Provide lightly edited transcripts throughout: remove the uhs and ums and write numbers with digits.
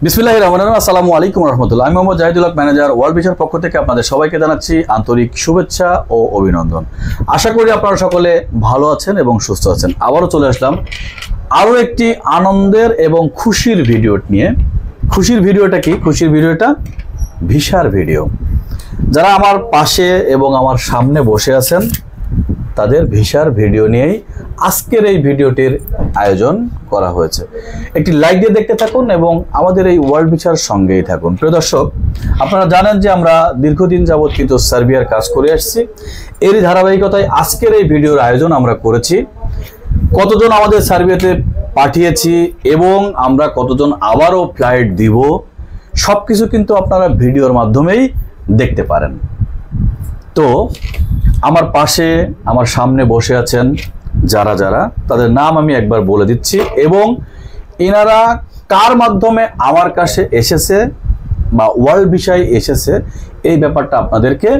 বিসমিল্লাহির রহমানির রহিম। আসসালামু আলাইকুম রহমতুল্লাহ। আমি মোহাম্মদ জাহিদুল হক, ম্যানেজার ওয়ার্ল্ড ভিসার পক্ষ থেকে আপনাদের সবাইকে জানাচ্ছি আন্তরিক শুভেচ্ছা ও অভিনন্দন। আশা করি আপনারা সকলে ভালো আছেন এবং সুস্থ আছেন। আবারও চলে আসলাম আরও একটি আনন্দের এবং খুশির ভিডিও নিয়ে। খুশির ভিডিওটা কি? খুশির ভিডিওটা ভিসার ভিডিও। যারা আমার পাশে এবং আমার সামনে বসে আছেন তাদের ভিসার ভিডিও নিয়েই আজকের এই ভিডিওটির আয়োজন করা হয়েছে। একটি লাইক দিয়ে দেখতে থাকুন এবং আমাদের এই ওয়ার্ল্ড ভিসার সঙ্গেই থাকুন। প্রিয় দর্শক, আপনারা জানেন যে আমরা দীর্ঘদিন যাবৎ কিন্তু সার্বিয়ার কাজ করে আসছি। এরই ধারাবাহিকতায় আজকের এই ভিডিওর আয়োজন আমরা করেছি। কতজন আমাদের সার্বিয়াতে পাঠিয়েছি এবং আমরা কতজন আবারও ফ্লাইট দিব, সব কিছু কিন্তু আপনারা ভিডিওর মাধ্যমেই দেখতে পারেন। তো আমার পাশে আমার সামনে বসে আছেন যারা যারা, তাদের নাম আমি একবার বলে দিচ্ছি এবং এনারা কার মাধ্যমে আমার কাছে এসেছে বা ওয়ার্ল্ড ভিসায় এসেছে এই ব্যাপারটা আপনাদেরকে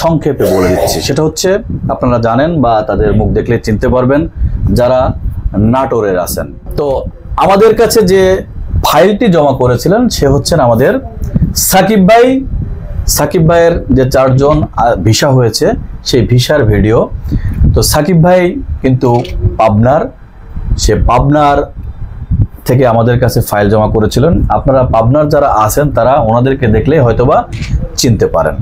সংক্ষেপে বলে দিচ্ছি। সেটা হচ্ছে, আপনারা জানেন বা তাদের মুখ দেখলে চিনতে পারবেন যারা নাটোরের আছেন। তো আমাদের কাছে যে ফাইলটি জমা করেছিলেন সে হচ্ছেন আমাদের সাকিব ভাই। সাকিব ভাইয়ের যে 4 জন ভিসা হয়েছে সেই ভিসার ভিডিও। তো সাকিব ভাই কিন্তু পাবনার, সে পাবনার থেকে আমাদের কাছে ফাইল জমা করেছিলেন। আপনারা পাবনার যারা আছেন তারা ওনাদেরকে দেখলেই হয়তোবা চিনতে পারেন।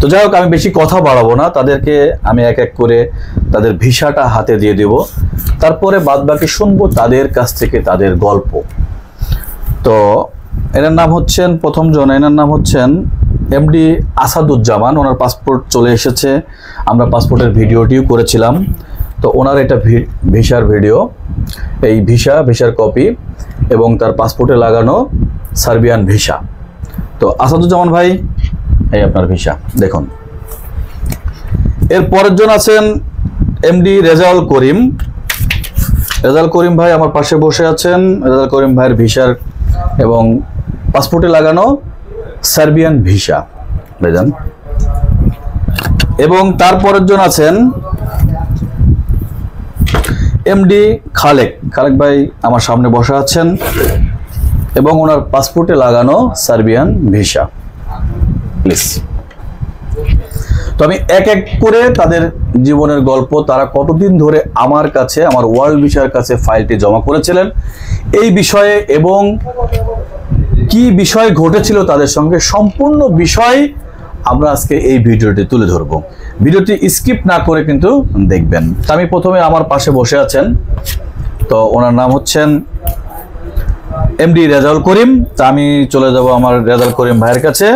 তো যাই হোক, আমি বেশি কথা বাড়াবো না, তাদেরকে আমি এক এক করে তাদের ভিসাটা হাতে দিয়ে দেব, তারপরে বাদবাকি শুনবো তাদের কাছ থেকে তাদের গল্প। তো এনার নাম হচ্ছেন, প্রথম জন, এনার নাম হচ্ছেন এমডি আসাদুজ্জামান। ওনার পাসপোর্ট চলে এসেছে, আমরা পাসপোর্টের ভিডিওটিও করেছিলাম। তো ওনার এটা ভিসার ভিডিও, এই ভিসার কপি এবং তার পাসপোর্টে লাগানো সার্বিয়ান ভিসা। তো আসাদুজ্জামান ভাই, এই আপনার ভিসা দেখুন। এর পরের জন আছেন এমডি রেজাউল করিম। রেজাউল করিম ভাই আমার পাশে বসে আছেন। রেজাউল করিম ভাইয়ের ভিসার এবং পাসপোর্টে লাগানো সার্বিয়ান ভিসা বুঝলেন। এবং তারপরের জন আছেন এমডি খালেক। খালেক ভাই আমার সামনে বসে আছেন এবং ওনার পাসপোর্টে লাগানো সার্বিয়ান ভিসা। প্লিজ, তো আমি এক এক করে তাদের জীবনের গল্প, তারা কতদিন ধরে আমার কাছে, আমার ওয়ার্ল্ড ভিসার কাছে ফাইলটি জমা করেছিলেন এই বিষয়ে এবং কি বিষয় ঘটেছিল তাদের সঙ্গে, সম্পূর্ণ বিষয় আমরা আজকে এই ভিডিওটি তুলে ধরবো। ভিডিওটি স্কিপ না করে কিন্তু দেখবেন। আমি প্রথমে আমার পাশে বসে আছেন, তো ওনার নাম হচ্ছেন এমডি রেজাউল করিম। তা আমি চলে যাব আমার রেজাউল করিম ভাইয়ের কাছে।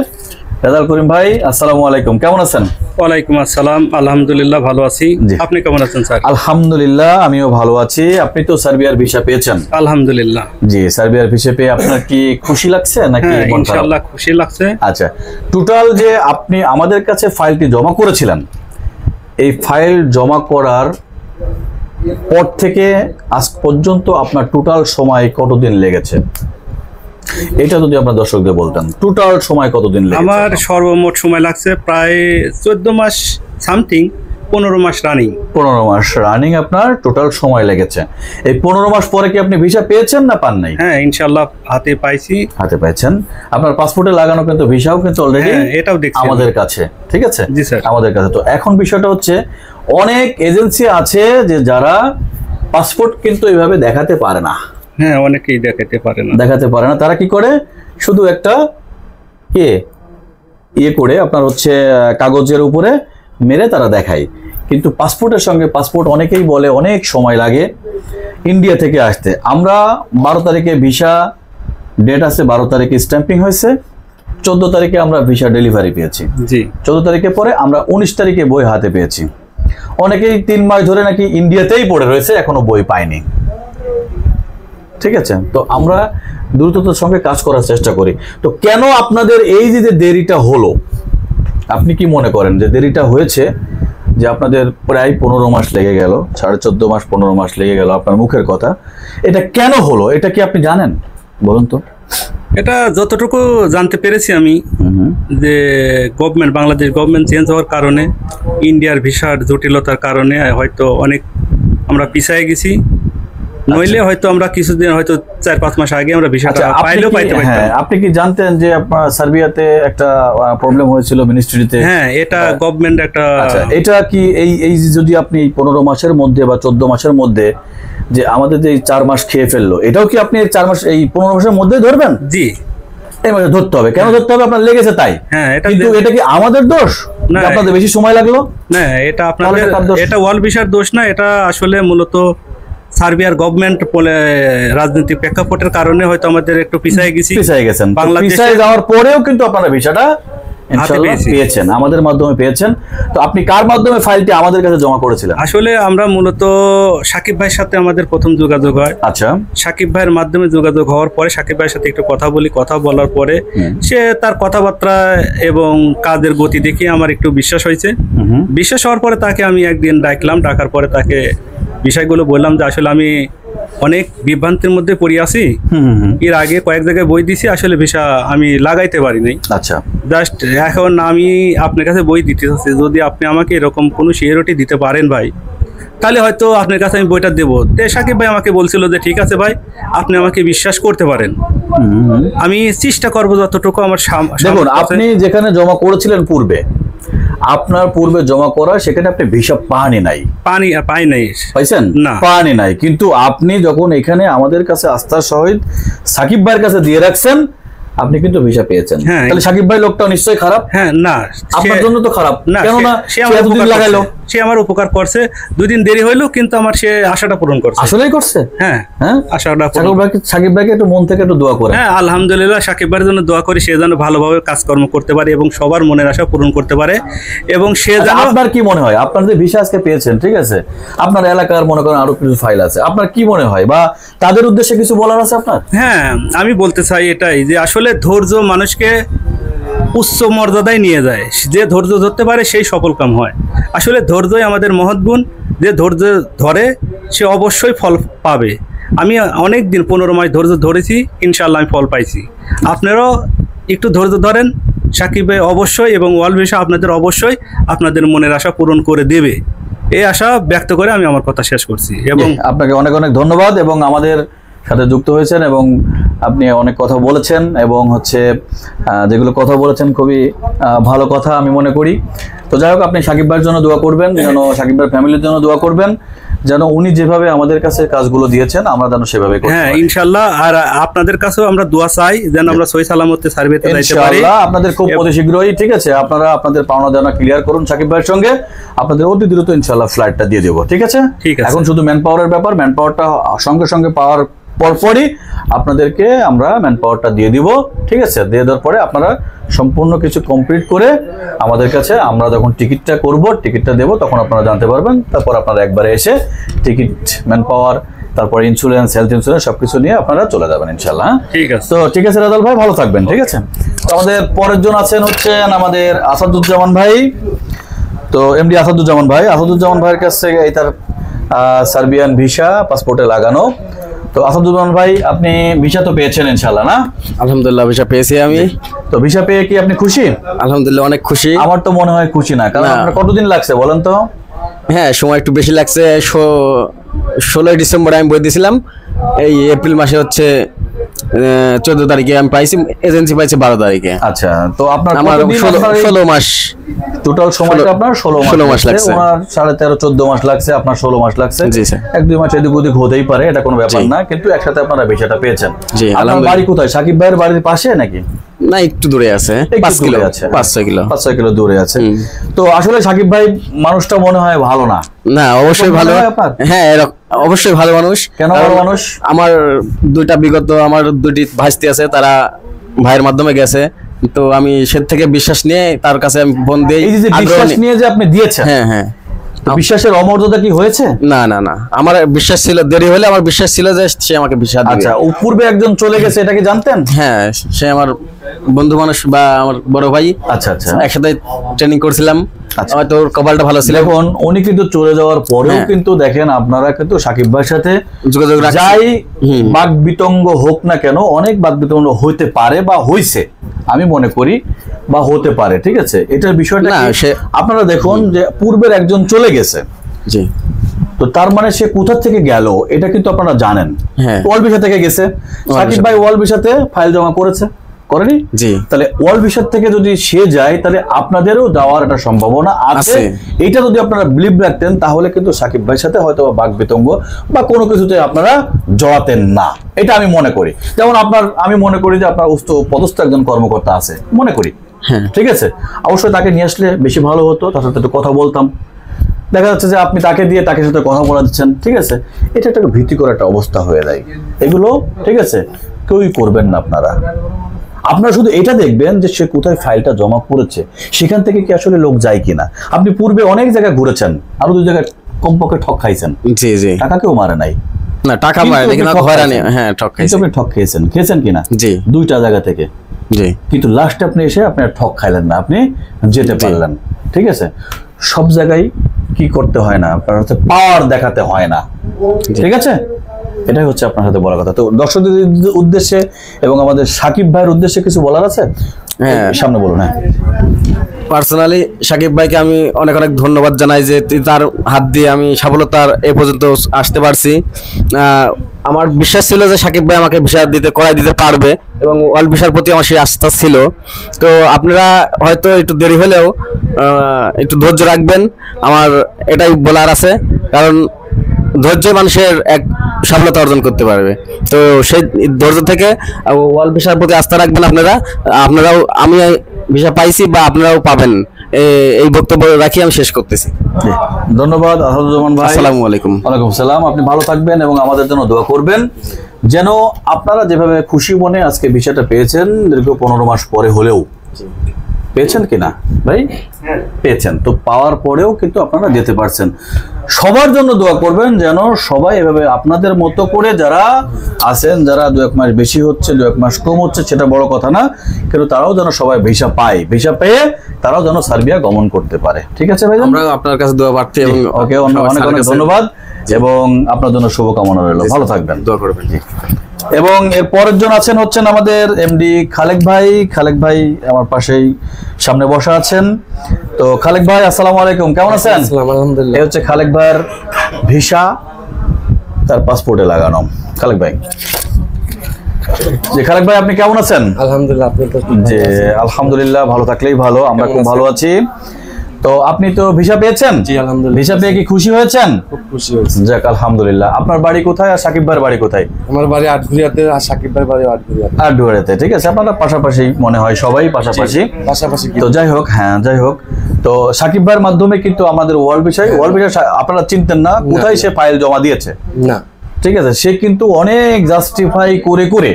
রেজাউল করিম ভাই, আসসালামু আলাইকুম, কেমন আছেন? ওয়ালাইকুম আসসালাম, আলহামদুলিল্লাহ ভালো আছি। আপনি কেমন আছেন স্যার? আলহামদুলিল্লাহ আমিও ভালো আছি। আপনি তো সার্বিয়ার ভিসা পেয়েছেন? আলহামদুলিল্লাহ। জি, সার্বিয়ার ভিসা পেয়ে আপনার কি খুশি লাগছে নাকি? ইনশাআল্লাহ খুশি লাগছে। আচ্ছা, টোটাল যে আপনি আমাদের কাছে ফাইলটি জমা করেছিলেন, এই ফাইল জমা করার পর থেকে আজ পর্যন্ত আপনার টোটাল সময় কতদিন লেগেছে? এটা যদি আপনার দর্শকদের বলতেন, টোটাল সময় কতদিন লেগেছে? আমার সর্বমোট সময় লাগছে প্রায় 14 মাস সামথিং, 15 মাস রানিং। 15 মাস রানিং আপনার টোটাল সময় লেগেছে। এই 15 মাস পরে কি আপনি ভিসা পেয়েছেন না পান নাই? হ্যাঁ, ইনশাআল্লাহ হাতে পাইছি। হাতে পাইছেন। আপনার পাসপোর্টে লাগানো কিন্তু ভিসাও কিন্তু অলরেডি এটাও দেখছি আমাদের কাছে, ঠিক আছে? জি স্যার, আমাদের কাছে। তো এখন বিষয়টা হচ্ছে, অনেক এজেন্সি আছে যে যারা পাসপোর্ট কিন্তু এইভাবে দেখাতে পারে না। হ্যাঁ, অনেকেই দেখাতে পারে না। তারা কি করে, শুধু একটা ইয়ে করে আপনার হচ্ছে কাগজের উপরে মেরে তারা দেখায়। কিন্তু পাসপোর্টের সঙ্গে পাসপোর্ট অনেকেই বলে অনেক সময় লাগে ইন্ডিয়া থেকে আসতে। আমরা 12 তারিখে ভিসা ডেট আছে, 12 তারিখে স্ট্যাম্পিং হয়েছে, 14 তারিখে আমরা ভিসা ডেলিভারি পেয়েছি। জি, 14 তারিখে পরে আমরা 19 তারিখে বই হাতে পেয়েছি। অনেকেই 3 মাস ধরে নাকি ইন্ডিয়াতেই পড়ে রয়েছে, এখনো বই পায়নি। ঠিক আছে, তো আমরা দ্রুততার সঙ্গে কাজ করার চেষ্টা করি। তো কেন আপনাদের এই যে দেরিটা হলো, আপনি কি মনে করেন যে দেরিটা হয়েছে? যে আপনাদের প্রায় 15 মাস লেগে গেল, 14.5 মাস 15 মাস লেগে গেল, আপনার মুখের কথা, এটা কেন হলো? এটা কি আপনি জানেন? বলুন তো। এটা যতটুকু জানতে পেরেছি আমি, যে বাংলাদেশ গভর্নমেন্ট চেঞ্জ হওয়ার কারণে, ইন্ডিয়ার ভিসার জটিলতার কারণে হয়তো অনেক আমরা পিছিয়ে গেছি। নইলে হয়তো আমরা কিছুদিন হয়তো 4-5 মাস আগে আমরা ভিসাটা পাইলেও পাইতে পারতাম। হ্যাঁ, আপনি কি জানতেন যে আপনার সার্বিয়াতে একটা প্রবলেম হয়েছিল মিনিস্ট্রিতে? হ্যাঁ, এটা গভর্নমেন্ট একটা। আচ্ছা, এটা কি এই যে যদি আপনি 15 মাসের মধ্যে বা 14 মাসের মধ্যে যে আমাদের যে 4 মাস খেয়ে ফেললো, এটাও কি আপনি 4 মাস এই 15 মাসের মধ্যেই ধরবেন? জি, এই মাসে ধরতে হবে। কেন ধরতে হবে? আপনার লেগেছে তাই। হ্যাঁ, কিন্তু এটা কি আমাদের দোষ না, যে আপনাদের বেশি সময় লাগলো? না, এটা আপনাদের, এটা ওয়ার্ল্ড ভিসার দোষ না। এটা আসলে মূলত সার্বিয়ার গভর্নমেন্ট রাজনৈতিক প্রেক্ষাপটের কারণে হয়তো আমাদের একটু পিছিয়ে গেছেন। পিছিয়ে যাওয়ার পরেও কিন্তু আপনারা ভিসাটা ইনশাআল্লাহ পেয়েছেন, আমাদের মাধ্যমে পেয়েছেন। তো আপনি কার মাধ্যমে ফাইলটি আমাদের কাছে জমা করেছিলেন? আসলে আমরা মূলত সাকিব ভাইয়ের সাথে আমাদের প্রথম যোগাযোগ হয়। আচ্ছা, সাকিব ভাইয়ের মাধ্যমে যোগাযোগ হওয়ার পরে সাকিব ভাইয়ের সাথে একটু কথা বলি, কথা বলার পরে সে তার কথাবার্তা এবং কাজের গতি দেখে আমার একটু বিশ্বাস হয়েছে। বিশ্বাস হওয়ার পরে তাকে আমি একদিন ডাকলাম, ডাকার পরে তাকে বিষয়গুলো বললাম যে আসলে আমি অনেক বিভ্রান্তির মধ্যে পড়ে আছি। এর আগে কয়েক জায়গায় বই দিছি, আসলে ভিসা আমি লাগাইতে পারি নাই। আচ্ছা, জাস্ট এখন আমি আপনার কাছে বই দিতে চাচ্ছি, যদি আপনি আমাকে এরকম কোনো সিকিউরিটি দিতে পারেন ভাই, তাহলে হয়তো আপনার কাছে আমি বইটা দেবো। সাকিব ভাই আমাকে বলছিল যে ঠিক আছে ভাই, আপনি আমাকে বিশ্বাস করতে পারেন, আমি চেষ্টা করবো যতটুকু আমার। দেখুন, আপনি যেখানে জমা করেছিলেন পূর্বে, আপনার পূর্বে জমা করা, সেখানে আপনি ভিসা পানি নাই, পাই নাই, পাইছেন না? পানি নাই। কিন্তু আপনি যখন এখানে আমাদের কাছে আস্থার সহিত সাকিব ভাইয়ের কাছে দিয়ে রাখছেন, আপনি কিন্তু ভিসা পেয়েছেন। তাহলে সাকিব ভাই লোকটাও নিশ্চয়ই খারাপ? হ্যাঁ, না, আপনার জন্য তো খারাপ না, কেন না? সে আমার উপকার করছে, 2 দিন দেরি হইলো, কিন্তু আমার সে আশাটা পূরণ করছে। আসলেই করছে? হ্যাঁ, আশাটা। সাকিব ভাইকে একটু মন থেকে একটু দোয়া করে। হ্যাঁ, আলহামদুলিল্লাহ, সাকিব ভাইয়ের জন্য দোয়া করি, সে যেন ভালোভাবে কাজকর্ম করতে পারে এবং সবার মনের আশা পূরণ করতে পারে। এবং সে যেন। আপনার কি মনে হয়, আপনার যে ভিসা আজকে পেয়েছেন, ঠিক আছে, আপনার এলাকার মনে করেন আরো কিছু ফাইল আছে, আপনার কি মনে হয়, বা তাদের উদ্দেশ্যে কিছু বলার আছে আপনার? হ্যাঁ, আমি বলতে চাই এটাই যে আসলে ধৈর্য মানুষকে উচ্চ মর্যাদায় নিয়ে যায়। যে ধৈর্য ধরতে পারে সেই সফলকাম হয়। আসলে ধৈর্যই আমাদের মহৎ গুণ। যে ধৈর্য ধরে সে অবশ্যই ফল পাবে। আমি অনেক দিন 15 মাস ধৈর্য ধরেছি, ইনশাআল্লাহ আমি ফল পাইছি। আপনারাও একটু ধৈর্য ধরেন, সাকিব ভাই অবশ্যই এবং ওয়ার্ল্ড ভিসা আপনাদের অবশ্যই আপনাদের মনের আশা পূরণ করে দেবে, এই আশা ব্যক্ত করে আমি আমার কথা শেষ করছি। এবং আপনাকে অনেক অনেক ধন্যবাদ, এবং আমাদের সাথে যুক্ত হয়েছেন এবং আপনি অনেক কথা বলেছেন, এবং হচ্ছে যেগুলো কথা বলেছেন খুবই ভালো কথা আমি মনে করি। তো যাই হোক, আপনি সাকিব ভাইয়ের জন্য দোয়া করবেন, যেন সাকিব ভাইয়ের ফ্যামিলির জন্য দোয়া করবেন, যেন উনি যেভাবে আমাদের কাছে কাজগুলো দিয়েছেন আমরা যেন সেভাবে করি। হ্যাঁ, ইনশাআল্লাহ। আর আপনাদের কাছেও আমরা দোয়া চাই যেন আমরা সহি সালামতে সার্বিয়াতে যাইতে পারি। ইনশাআল্লাহ আপনাদের খুব অতি শীঘ্রই, ঠিক আছে, আপনারা আপনাদের পাওনা দানা ক্লিয়ার করুন সাকিব ভাইয়ের সঙ্গে, আপনাদের অতি দ্রুত ইনশাআল্লাহ ফ্লাইটটা দিয়ে দেবো। ঠিক আছে? এখন শুধু ম্যান পাওয়ারের ব্যাপার, ম্যান পাওয়ারটা সঙ্গে সঙ্গে পাওয়ার পরপরই আপনাদেরকে আমরা ম্যান পাওয়ারটা দিয়ে দিব। ঠিক আছে? দিয়ে দেওয়ার পরে আপনারা সম্পূর্ণ কিছু কমপ্লিট করে আমাদের কাছে, আমরা যখন টিকিটটা করব, টিকিটটা দেবো, তখন আপনারা জানতে পারবেন। তারপর আপনারা একবারে এসে টিকিট, ম্যান পাওয়ার, তারপর ইন্স্যুরেন্স, হেলথ ইন্স্যুরেন্স সবকিছু নিয়ে আপনারা চলে যাবেন ইনশাআল্লাহ। ঠিক আছে? তো ঠিক আছে রাজাল ভাই, ভালো থাকবেন। ঠিক আছে? তো আমাদের পরের জন আছেন হচ্ছেন আমাদের আসাদুজ্জামান ভাই। তো এমডি আসাদুজ্জামান ভাই, আসাদুজ্জামান ভাইয়ের কাছ থেকে এই তার সার্বিয়ান ভিসা পাসপোর্টে লাগানো। তো আসাদুজ্জামান ভাই, আপনি ভিসা তো পেয়েছেন ইনশাআল্লাহ, না? আলহামদুলিল্লাহ, ভিসা পেয়েছি আমি। তো ভিসা পেয়ে কি আপনি খুশি? আলহামদুলিল্লাহ, অনেক খুশি। আমার তো মনে হয় খুশি না, কারণ আপনার কতদিন লাগছে বলেন তো? হ্যাঁ, সময় একটু বেশি লাগছে। 16 ডিসেম্বর আমি বই দিয়েছিলাম, এই এপ্রিল মাসে হচ্ছে 14 তারিখে আমি পাইছি, এজেন্সি পাইছে 12 তারিখে। আচ্ছা, তো আপনার আমার 16 মাস টোটাল সময়টা আপনার 16 মাস লাগছে। ওনার 13.5-14 মাস লাগছে, আপনার 16 মাস লাগছে। জি স্যার। 1-2 মাস এদিক ওদিক হতেই পারে, এটা কোনো ব্যাপার না, কিন্তু একসাথে আপনারা ভিসাটা পেয়েছেন। জি, আপনার বাড়ি কোথায়? সাকিব ভাইয়ের বাড়ির পাশে নাকি? না, একটু দূরে আছে, 5 কিলো আছে, 5-6 কিলো দূরে আছে। তো আসলে সাকিব ভাই মানুষটা মনে হয় ভালো না? না, অবশ্যই ভালো। হ্যাঁ, অবশ্যই ভালো মানুষ। কেন ভালো মানুষ? আমার আমার 2টি ভাইস্তি আছে, তারা ভাইয়ের মাধ্যমে গেছে, তো আমি সে থেকে বিশ্বাস নিয়ে তার কাছে আমি ফোন দিই। এই যে বিশ্বাস নিয়ে যে আপনি দিয়েছেন, হ্যাঁ হ্যাঁ, বিশ্বাসের অমর্যাদা কি হয়েছে? না না না, আমার বিশ্বাস ছিল, দেরি হলে আমার বিশ্বাস ছিল যে সে আমাকে ভিসা দিবে। আচ্ছা, পূর্বে একজন চলে গেছে, এটা কি জানতেন? হ্যাঁ, সে আমার বন্ধু মানুষ বা আমার বড় ভাই। আচ্ছা আচ্ছা, একসাথে ট্রেনিং করছিলাম। হয়তো ওর কপালটা ভালো ছিল। এখন উনি কিন্তু চলে যাওয়ার পরেও কিন্তু দেখেন আপনারা কিন্তু সাকিব ভাইয়ের সাথে যোগাযোগ যাই বাক বিতঙ্গ হোক না কেন, অনেক বাক বিতঙ্গ হইতে পারে বা হইছে আমি মনে করি, বা হতে পারে। ঠিক আছে? এটার বিষয়টা আপনারা দেখুন যে পূর্বের একজন চলে গেছে, জি, তো তার মানে সে কোথা থেকে গেল এটা কিন্তু আপনারা জানেন। হ্যাঁ। ওয়ার্ল্ড ভিসা থেকে গেছে, সাকিব ভাই ওয়ার্ল্ড ভিসাতে ফাইল জমা করেছে, করেনি? জি। তাহলে ওয়ার্ল্ড ভিসার থেকে যদি সে যায় তাহলে আপনাদেরও যাওয়ার একটা সম্ভাবনা আছে। আছে। এটা যদি আপনারা বিলিভ রাখতেন তাহলে কিন্তু সাকিব ভাইয়ের সাথে হয়তো বাক বিতঙ্গ বা কোনো কিছুতে আপনারা জড়াতেন না, এটা আমি মনে করি। যেমন আমি মনে করি যে আপনার পদস্থ একজন কর্মকর্তা আছে, মনে করি, হ্যাঁ। ঠিক আছে, অবশ্যই তাকে নিয়ে আসলে বেশি ভালো হতো, তার সাথে একটু কথা বলতাম। দেখা যাচ্ছে যে আপনি তাকে দিয়ে তাকে সাথে কথা বলা দিচ্ছেন, ঠিক আছে, এটা একটা ভীতিকর একটা অবস্থা হয়ে যায়। এগুলো ঠিক আছে কেউই করবেন না আপনারা। আপনারা শুধু এটা দেখবেন যে সে কোথায় ফাইলটা জমা করেছে, সেখান থেকে কি আসলে লোক যায় কিনা। আপনি পূর্বে অনেক জায়গায় ঘুরেছেন, আরো 2 জায়গায় কমপক্ষে ঠক খাইছেন, জি জি। টাকা কেউ মারে নাই, না টাকা কিন্তু পায় আপনি কিন্তু ঠক হয়রানি, খাইছেন। হ্যাঁ ঠক কিন্তু খাইছে, আপনি ঠক খেয়েছেন কিনা? জি। 2টা জায়গা থেকে, জি। কিন্তু লাস্টে আপনি এসে আপনার ঠক খাইলেন না, আপনি যেতে পারলেন, ঠিক আছে। সব জায়গায় কি করতে হয় না, আপনার হচ্ছে পাওয়ার দেখাতে হয় না, ঠিক আছে। এটাই হচ্ছে আপনার সাথে বলার কথা। তো দর্শকদের উদ্দেশ্যে এবং আমাদের সাকিব ভাইয়ের উদ্দেশ্যে কিছু বলার আছে? হ্যাঁ। সামনে বলুন। হ্যাঁ, পার্সোনালি সাকিব ভাইকে আমি অনেক অনেক ধন্যবাদ জানাই যে তার হাত দিয়ে আমি সফলতার এ পর্যন্ত আসতে পারছি। আমার বিশ্বাস ছিল যে সাকিব ভাই আমাকে ভিসা করাই দিতে পারবে এবং ওয়ার্ল্ড ভিসার প্রতি আমার সেই আস্থা ছিল। তো আপনারা হয়তো একটু দেরি হলেও একটু ধৈর্য রাখবেন, আমার এটাই বলার আছে, কারণ ধৈর্য মানুষের এক সফলতা অর্জন করতে পারবে। তো সেই ধৈর্য থেকে ওয়ার্ল্ড ভিসার প্রতি আস্থা রাখবেন আপনারাও। আমি ভিসা পাইছি বা আপনারাও পাবেন, এই বক্তব্য রাখি আমি শেষ করতেছি। ধন্যবাদ আসাদুজ্জামান ভাই। আসসালামু আলাইকুম। ওয়ালাইকুম সালাম। আপনি ভালো থাকবেন এবং আমাদের জন্য দোয়া করবেন যেন আপনারা যেভাবে খুশি মনে আজকে বিষয়টা পেয়েছেন, দীর্ঘ 15 মাস পরে হলেও পেয়েছেন কিনা ভাই? পেয়েছেন। তো পাওয়ার পরেও কিন্তু আপনারা যেতে পারছেন। সবার জন্য দোয়া করবেন যেন সবাই এভাবে আপনাদের মতো করে যারা আছেন, যারা 2-1 মাস বেশি হচ্ছে, 2-1 মাস কম হচ্ছে, সেটা বড় কথা না, কিন্তু তারাও যেন সবাই ভিসা পায়, ভিসা পেয়ে তারাও যেন সার্বিয়া গমন করতে পারে। ঠিক আছে ভাই? আমরা আপনার কাছে দোয়া প্রার্থী এবং ওকে, অনেক অনেক ধন্যবাদ এবং আপনার জন্য শুভকামনা রইল। ভালো থাকবেন, দোয়া করবেন। এবং এর পরের জন হচ্ছেন আমাদের এমডি খালেক ভাই। খালেক ভাই আমার পাশেই সামনে বসা আছেন। তো খালেক ভাই আসসালামু আলাইকুম, কেমন আছেন? আলহামদুলিল্লাহ। এই হচ্ছে খালেক ভাইয়ের ভিসা, তার পাসপোর্টে লাগানো। খালেক ভাই, যে খালেক ভাই আপনি কেমন আছেন? আলহামদুলিল্লাহ। আপনি তো যে আলহামদুলিল্লাহ, ভালো থাকলেই ভালো, আমরা খুব ভালো আছি। তো আপনি তো ভিসা পেয়েছেন? জি আলহামদুলিল্লাহ। ভিসা পেয়ে কি খুশি হয়েছেন? খুব খুশি হয়েছি। যাক আলহামদুলিল্লাহ। আপনার বাড়ি কোথায় আর সাকিব ভাইয়ের বাড়ি কোথায়? আমার বাড়ি আটঘরিয়াতে আর সাকিব ভাইয়ের বাড়ি আটঘরিয়াতে। আটঘরিয়াতে, ঠিক আছে। আপনারা পাশাপাশি মনে হয়, সবাই পাশাপাশি। পাশাপাশি। তো যাই হোক, হ্যাঁ যাই হোক, তো সাকিব ভাইয়ের মাধ্যমে কিন্তু আমাদের ওয়ার্ল্ড ভিসা আপনারা চিনতেন না কোথায় সে ফাইল জমা দিয়েছে, না, ঠিক আছে। সে কিন্তু অনেক জাস্টিফাই করে করে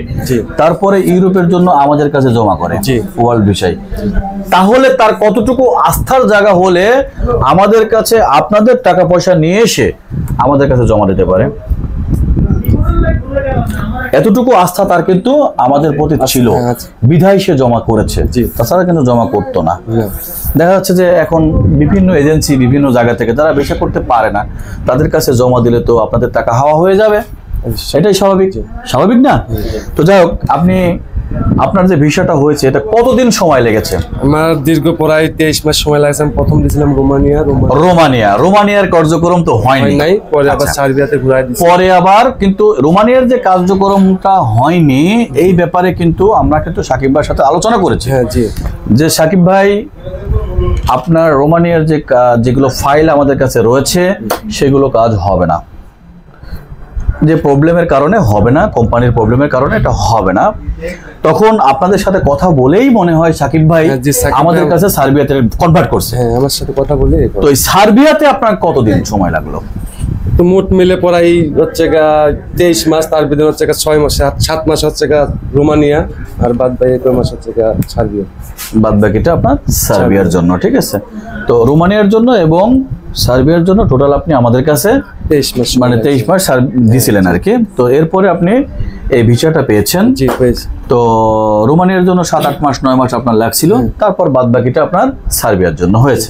তারপরে ইউরোপের জন্য আমাদের কাছে জমা করে ওয়ার্ল্ড ভিসায়। তাহলে তার কতটুকু আস্থার জায়গা হলে আমাদের কাছে আপনাদের টাকা পয়সা নিয়ে এসে আমাদের কাছে জমা দিতে পারে? এতটুকু আস্থা তার কিন্তু আমাদের প্রতি ছিল, বিধায় সে জমা করেছে, তাছাড়া কিন্তু জমা করতো না। দেখা যাচ্ছে যে এখন বিভিন্ন এজেন্সি বিভিন্ন জায়গা থেকে যারা ভিসা করতে পারে না, তাদের কাছে জমা দিলে তো আপনাদের টাকা হাওয়া হয়ে যাবে, এটাই স্বাভাবিক, স্বাভাবিক না? তো যাই হোক, আপনার যে ভিসাটা হয়েছে এটা কতদিন সময় লেগেছে? আমার দীর্ঘ প্রায় 23 মাস সময় লাগছে। আমি প্রথম দিয়েছিলাম রোমানিয়ার কার্যক্রম তো হয়নি, পরে আবার সার্বিয়াতে ঘুরাই দিয়েছি। পরে আবার কিন্তু রোমানিয়ার যে কার্যক্রমটা হয়নি এই ব্যাপারে কিন্তু আমরা কিন্তু সাকিব ভাইয়ের সাথে আলোচনা করেছি। হ্যাঁ জি। যে সাকিব ভাই, আপনার রোমানিয়ার যেগুলো ফাইল আমাদের কাছে রয়েছে সেগুলো কাজ হবে না, যে প্রবলেমের কারণে হবে না, কোম্পানির প্রবলেমের কারণে এটা হবে না। তখন আপনাদের সাথে কথা বলেই মনে হয় সাকিব ভাই আমাদের কাছে সার্বিয়াতে কনভার্ট করছে। হ্যাঁ, আমার সাথে কথা বলে। তো এই সার্বিয়াতে আপনার কতদিন সময় লাগলো? তো মোট মিলে পড়াই হচ্ছে 23 মাস, তার ভিতরে হচ্ছে 6 মাস, 7 মাস হচ্ছে রোমানিয়া, আর বাদ বাকি 2 মাস হচ্ছে সার্বিয়া। বাদ বাকিটা আপনার সার্বিয়ার জন্য, ঠিক আছে। তো রোমানিয়ার জন্য এবং সার্বিয়ার জন্য টোটাল আপনি আমাদের কাছে 23 মাস, মানে 23 মাস দিছিলেন আর কি। তো এরপরে আপনি এই ভিসাটা পেয়েছেন। জি পেয়েছি। তো রোমানিয়ার জন্য 7-8 মাস 9 মাস আপনার লাগছিল, তারপর বাদ বাকিটা আপনার সার্বিয়ার জন্য হয়েছে।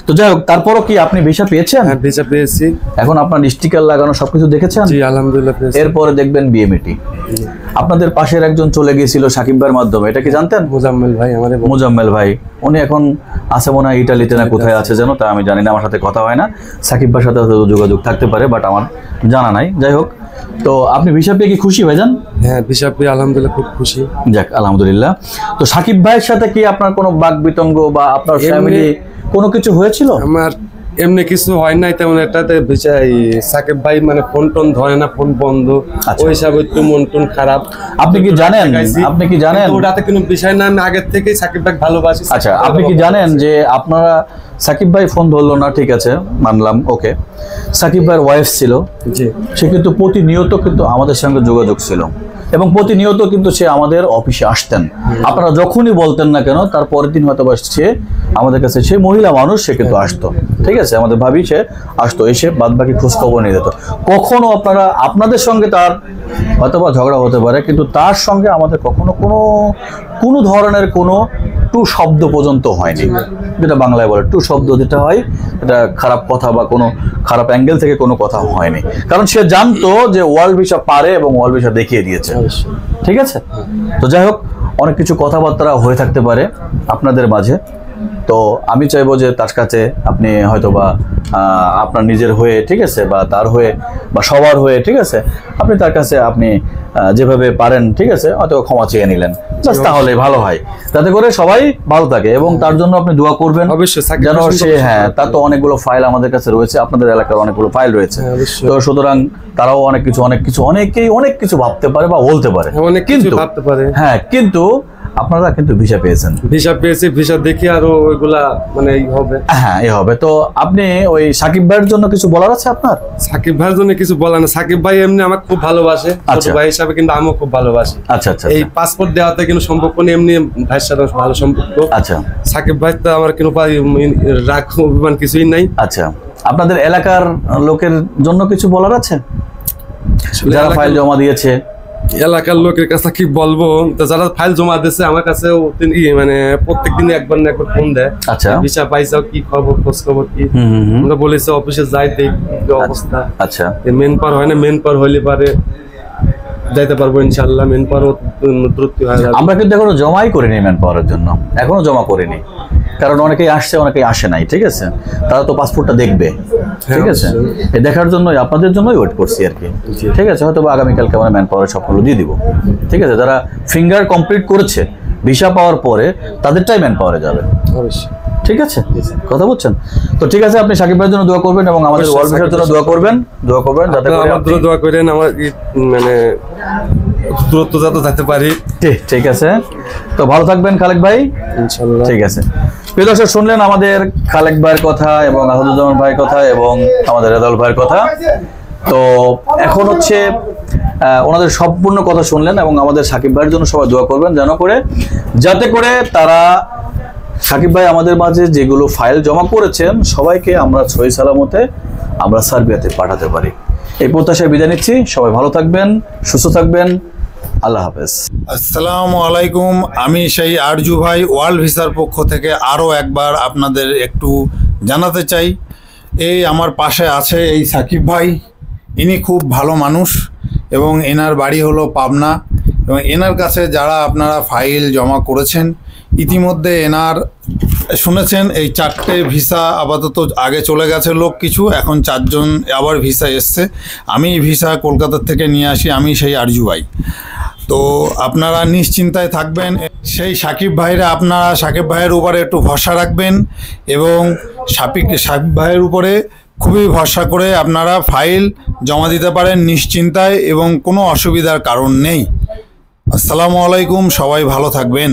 তো যাই হোক, তারপরও কি আপনি ভিসা পেয়েছেন? হ্যাঁ ভিসা পেয়েছি। এখন আপনার স্টিকার লাগানো সবকিছু দেখেছেন? জি আলহামদুলিল্লাহ পেয়েছি। এরপরে দেখবেন বিএমইটি। আপনাদের পাশের একজন চলে গিয়েছিল সাকিব ভাইয়ের মাধ্যমে, এটা কি জানতেন? মোজাম্মেল ভাই, আমাদের মোজাম্মেল ভাই, উনি এখন আছে মনে হয় ইটালিতে না কোথায় আছে যেন, তা আমি জানি না, আমার সাথে কথা হয় না। সাকিব ভাইয়ের সাথে হয়তো যোগাযোগ থাকতে পারে, বাট আমার জানা নাই। যাই হোক, তো আপনি ভিসা পেয়ে কি খুশি ভাইজান? হ্যাঁ ভিসা পেয়ে আলহামদুলিল্লাহ খুব খুশি। যাক আলহামদুলিল্লাহ। তো সাকিব ভাইয়ের সাথে কি আপনার কোনো বাক বিতঙ্গ বা আপনার ফ্যামিলি কোনো কিছু হয়েছিল? আমার এমনি কিছু হয় নাই তেমন, এটাতে বিষয় সাকিব ভাই মানে ফোন টোন ধরে না, ফোন বন্ধ, ওই হিসাবে একটু মন টন খারাপ। আপনি কি জানেন ওটাতে কোনো বিষয় না, আমি আগের থেকেই সাকিব ভাই ভালোবাসি। আচ্ছা, আপনি কি জানেন যে আপনারা সাকিব ভাই ফোন ধরলো না, ঠিক আছে মানলাম, ওকে, সাকিব ভাইয়ের ওয়াইফ ছিল, জি সে কিন্তু প্রতিনিয়ত কিন্তু আমাদের সঙ্গে যোগাযোগ ছিল এবং প্রতিনিয়ত কিন্তু সে আমাদের অফিসে আসতেন। আপনারা যখনই বলতেন না কেন, তার পরের দিন হয়তো সে আমাদের কাছে, সে মহিলা মানুষ, সে কিন্তু আসতো, ঠিক আছে, আমাদের ভাবি সে আসতো, এসে বাদ বাকি খোঁজখবর নিয়ে যেত। কখনো আপনাদের সঙ্গে তার হয়তোবা ঝগড়া হতে পারে, কিন্তু তার সঙ্গে আমাদের কখনো কোনো ধরনের কোনো টু শব্দ পর্যন্ত হয়নি, যেটা বাংলায় বলে টু শব্দ যেটা হয়, এটা খারাপ কথা বা কোনো খারাপ অ্যাঙ্গেল থেকে কোনো কথা হয়নি, কারণ সে জানতো যে ওয়ার্ল্ড ভিসা পারে এবং ওয়ার্ল্ড ভিসা দেখিয়ে দিয়েছে, ঠিক আছে। তো যাই হোক, অনেক কিছু কথাবার্তা হয়ে থাকতে পারে আপনাদের মাঝে, তো আমি চাইবো যে তার কাছে আপনি হয়তো বা আপনার নিজের হয়ে, ঠিক আছে, বা তার হয়ে বা সবার হয়ে, ঠিক আছে, আপনি তার কাছে আপনি যেভাবে পারেন, ঠিক আছে, হয়তো ক্ষমা চেয়ে নিলেন, তাহলে ভালো হয়, যাতে করে সবাই ভালো থাকে, এবং তার জন্য আপনি দোয়া করবেন অবশ্যই। যেন সে, হ্যাঁ, তার তো অনেকগুলো ফাইল আমাদের কাছে রয়েছে, আপনাদের এলাকার অনেকগুলো ফাইল রয়েছে, তো সুতরাং তারাও অনেকেই অনেক কিছু ভাবতে পারে বা বলতে পারে, কিন্তু ভাবতে পারে, হ্যাঁ, কিন্তু আপনারা কিন্তু ভিসা পেয়েছেন। ভিসা পেয়েছি, ভিসা দেখি আরো ওইগুলা মানে এই হবে, হ্যাঁ এই হবে। তো আপনি ওই সাকিব ভাইয়ের জন্য কিছু বলার আছে আপনার? সাকিব ভাইয়ের জন্য কিছু বলার না, সাকিব ভাই এমনি আমাকে খুব ভালোবাসে, ছোট ভাই হিসাবে, কিন্তু আমিও খুব ভালোবাসি। আচ্ছা আচ্ছা, এই পাসপোর্ট দেওয়াতে কিন্তু সম্পর্ক নেই, এমনি ভাইয়ের সাথে ভালো সম্পর্ক। আচ্ছা, সাকিব ভাই তো আমার কোনো রাগ অভিমান কিছুই নাই। আচ্ছা, আপনাদের এলাকার লোকের জন্য কিছু বলার আছে যারা ফাইল জমা দিয়েছে? এলাকার লোকের কাছে কি বলবো, তো যারা ফাইল জমা দিয়েছে আমার কাছে মানে প্রত্যেকদিন একবার না একবার ফোন দেয়, আচ্ছা, ভিসা পাইছাও, কি খবর, খোঁজ খবর কি। আমরা বলেছি অফিসে যাই, দেখি অবস্থা। আচ্ছা, মেন পার হয় না, মেন পার হইলে পারে যাইতে পারবো ইনশাআল্লাহ, মেন পারও দ্রুত হয়ে যাবে। আমরা কিন্তু এখনো জমাই করিনি ম্যান পাওয়ার জন্য, এখনো জমা করিনি, কারণ অনেকেই আসছে অনেকেই আসে নাই, ঠিক আছে, তারা তো পাসপোর্টটা দেখবে, ঠিক আছে, এই দেখার জন্যই আপনাদের জন্যই ওয়েট করছি আর কি, ঠিক আছে, হয়তো বা আগামীকালকে আমরা ম্যান পাওয়ারের সবগুলো দিয়ে দিব, ঠিক আছে, যারা ফিঙ্গার কমপ্লিট করেছে ভিসা পাওয়ার পরে তাদেরটাই ম্যান পাওয়ারে যাবে, অবশ্যই, ঠিক আছে, কথা বলছেন তো, ঠিক আছে, আপনি সাকিব ভাইয়ের জন্য দোয়া করবেন এবং আমাদের ওয়ার্ল্ড ভিসার জন্য দোয়া করবেন যাতে করে আমার দোয়া করেন, আমার মানে দূরত্ব যাতে যেতে পারি। ঠিক আছে, তো ভালো থাকবেন খালেক ভাই, ইনশাআল্লাহ, ঠিক আছে। প্রিয় দর্শক, শুনলেন আমাদের খালেক ভাইয়ের কথা এবং আসাদুজ্জামান ভাইয়ের কথা এবং আমাদের রেজাউল ভাইয়ের কথা। তো এখন হচ্ছে ওনাদের সম্পূর্ণ কথা শুনলেন এবং আমাদের সাকিব ভাইয়ের জন্য সবাই দোয়া করবেন যাতে করে তারা, সাকিব ভাই আমাদের মাঝে যেগুলো ফাইল জমা করেছেন সবাইকে আমরা সহি সালামতে আমরা সার্বিয়াতে পাঠাতে পারি। এই প্রত্যাশায় বিদায় নিচ্ছি, সবাই ভালো থাকবেন, সুস্থ থাকবেন, আল্লাহ হাফেজ। আসসালামু আলাইকুম, আমি সেই আরজু ভাই ওয়ার্ল্ড ভিসার পক্ষ থেকে আরও একবার আপনাদের একটু জানাতে চাই, এই আমার পাশে আছে এই সাকিব ভাই, ইনি খুব ভালো মানুষ এবং এনার বাড়ি হলো পাবনা, এবং এনার কাছে যারা আপনারা ফাইল জমা করেছেন ইতিমধ্যে এনার শুনেছেন এই 4টে ভিসা আপাতত আগে চলে গেছে লোক কিছু, এখন 4 জন আবার ভিসা এসছে। আমি ভিসা কলকাতা থেকে নিয়ে আসি, আমি সেই আরজু ভাই। তো আপনারা নিশ্চিন্তায় থাকবেন, সেই সাকিব ভাইয়ের উপরে একটু ভরসা রাখবেন এবং সাকিব ভাইয়ের উপরে খুবই ভরসা করে আপনারা ফাইল জমা দিতে পারেন নিশ্চিন্তায় এবং কোনো অসুবিধার কারণ নেই। আসসালামু আলাইকুম, সবাই ভালো থাকবেন।